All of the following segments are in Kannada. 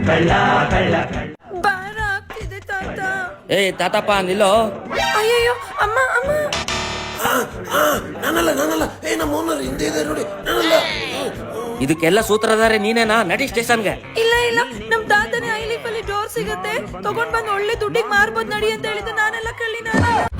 ಕಳ್ಳ ಕಳ್ಳ ಭಾರ ಆಗ್ತಿದೆ ತಾತ. ಏ ತಾತಪ್ಪ ನಿಲ್ಲೋ. ಅಯ್ಯಯ್ಯೋ ಅಮ್ಮ ಅಮ್ಮ. ನಾನಲ್ಲ ನಮ್ಮ ಓನರ್ ಹಿಂದೆ ಇದೆ ನೋಡಿ, ನಾನಲ್ಲ. ಇದಕ್ಕೆಲ್ಲ ಸೂತ್ರಧಾರೆ ನೀನೇನಾ? ನಡಿ ಸ್ಟೇಷನ್ಗೆ. ಇಲ್ಲ ನಮ್ ತಾತನೇ ಐ ಲೀಫ್ ಅಲ್ಲಿ ಡೋರ್ ಸಿಗತ್ತೆ, ತಗೊಂಡ್ ಬಂದ್ ಒಳ್ಳೆ ದುಡ್ಡಿಗೆ ಮಾರ್ಬೋದು ನಡಿ ಅಂತ ಹೇಳಿದ್ರೆ ನಾನೆಲ್ಲ ಕಳ್ಳಿ.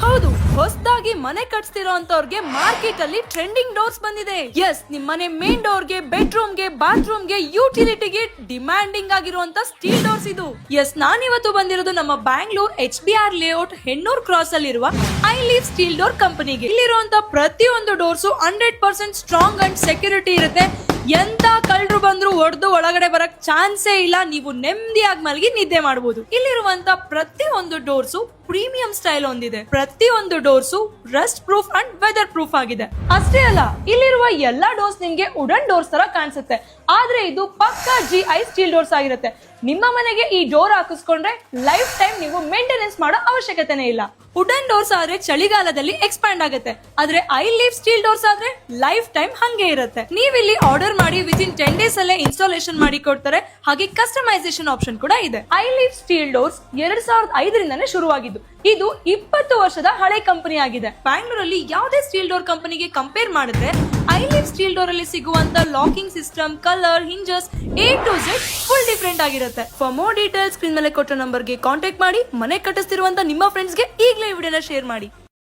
ಹೌದು, ಹೊಸದಾಗಿ ಮನೆ ಕಟ್ಸ್ತಿರೋ ಅಂತವ್ರಿಗೆ ಮಾರ್ಕೆಟ್ ಅಲ್ಲಿ ಟ್ರೆಂಡಿಂಗ್ ಡೋರ್ಸ್ ಬಂದಿದೆ. ಎಸ್, ನಿಮ್ ಮನೆ ಮೇನ್ ಡೋರ್ಗೆ, ಬೆಡ್ರೂಮ್ಗೆ, ಬಾತ್ರೂಮ್ಗೆ, ಯುಟಿಲಿಟಿಗೆ ಡಿಮ್ಯಾಂಡಿಂಗ್ ಆಗಿರುವಂತ ಸ್ಟೀಲ್ ಡೋರ್ಸ್ ಇದು. ಎಸ್, ನಾನಿವತ್ತು ಬಂದಿರೋದು ನಮ್ಮ ಬ್ಯಾಂಗ್ಳೂರ್ HBR ಲೇಔಟ್ ಹೆಣ್ಣೂರ್ ಕ್ರಾಸ್ ಅಲ್ಲಿ ಇರುವ ಐ ಲೀಫ್ ಸ್ಟೀಲ್ ಡೋರ್ ಕಂಪನಿಗೆ. ಇಲ್ಲಿರುವಂತ ಪ್ರತಿಯೊಂದು ಡೋರ್ಸು 100% ಸ್ಟ್ರಾಂಗ್ ಅಂಡ್ ಸೆಕ್ಯೂರಿಟಿ ಇರುತ್ತೆ. ಎಂತ ಕಳ್ಳರು ಬಂದ್ರು ಒಡೆದು ಒಳಗಡೆ ಬರಕ್ ಚಾನ್ಸೇ ಇಲ್ಲ. ನೀವು ನೆಮ್ಮದಿಯಾಗಿ ಮಲಗಿ ನಿದ್ದೆ ಮಾಡಬಹುದು. ಇಲ್ಲಿರುವಂತ ಪ್ರತಿಯೊಂದು ಡೋರ್ಸು ಪ್ರೀಮಿಯಂ ಸ್ಟೈಲ್ ಹೊಂದಿದೆ. ಪ್ರತಿಯೊಂದು doors rust proof and weather proof ಆಗಿದೆ. ಅಷ್ಟೇ ಅಲ್ಲ, ಇಲ್ಲಿರುವ ಎಲ್ಲಾ ಡೋರ್ಸ್ ನಿಮ್ಗೆ ವುಡನ್ ಡೋರ್ಸ್ ತರ ಕಾಣಿಸುತ್ತೆ, ಆದ್ರೆ ಇದು ಪಕ್ಕಾ GI ಸ್ಟೀಲ್ ಡೋರ್ಸ್ ಆಗಿರುತ್ತೆ. ನಿಮ್ಮ ಮನೆಗೆ ಈ ಡೋರ್ ಹಾಕಿಸ್ಕೊಂಡ್ರೆ ಲೈಫ್ ಟೈಮ್ ನೀವು ಮೇಂಟೆನೆನ್ಸ್ ಮಾಡೋ ಅವಶ್ಯಕತೆನೇ ಇಲ್ಲ. ವುಡನ್ ಡೋರ್ಸ್ ಆದ್ರೆ ಚಳಿಗಾಲದಲ್ಲಿ ಎಕ್ಸ್ಪ್ಯಾಂಡ್ ಆಗುತ್ತೆ, ಆದ್ರೆ ಐ ಲೀಫ್ ಸ್ಟೀಲ್ ಡೋರ್ಸ್ ಆದ್ರೆ ಲೈಫ್ ಟೈಮ್ ಹಂಗೆ ಇರುತ್ತೆ. ನೀವಿಲ್ಲಿ ಆರ್ಡರ್ ಮಾಡಿ ವಿತಿನ್ 10 days ಅಲ್ಲೇ ಇನ್ಸ್ಟಾಲೇಷನ್ ಮಾಡಿ ಕೊಡ್ತಾರೆ. ಹಾಗೆ ಕಸ್ಟಮೈಸೇಷನ್ ಆಪ್ಷನ್ ಕೂಡ ಇದೆ. ಐ ಲೀಫ್ ಸ್ಟೀಲ್ ಡೋರ್ಸ್ 2005ರಿಂದಾನೇ ಶುರುವಾಗಿದ್ದು. ಇದು 20 ವರ್ಷದ ಹಳೆ ಕಂಪನಿ ಆಗಿದೆ. ಬ್ಯಾಂಗ್ಳೂರಲ್ಲಿ ಯಾವುದೇ ಸ್ಟೀಲ್ ಡೋರ್ ಕಂಪನಿಗೆ ಕಂಪೇರ್ ಮಾಡಿದ್ರೆ ಐ ಲೀಫ್ ಸ್ಟೀಲ್ ಡೋರ್ ಅಲ್ಲಿ ಸಿಗುವಂತ locking system, colour, hinges A to Z full different ಆಗಿರುತ್ತೆ. ಫಾರ್ ಮೋರ್ ಡೀಟೇಲ್ಸ್ ಸ್ಕ್ರೀನ್ ಮೇಲೆ ಕೊಟ್ಟ ನಂಬರ್ಗೆ ಕಾಂಟ್ಯಾಕ್ಟ್ ಮಾಡಿ. ಮನೆ ಕಟ್ಟಿಸ್ತಿರುವಂತ ನಿಮ್ಮ ಫ್ರೆಂಡ್ಸ್ಗೆ ಈಗಲೇ ಈ ವಿಡಿಯೋನ ಶೇರ್ ಮಾಡಿ.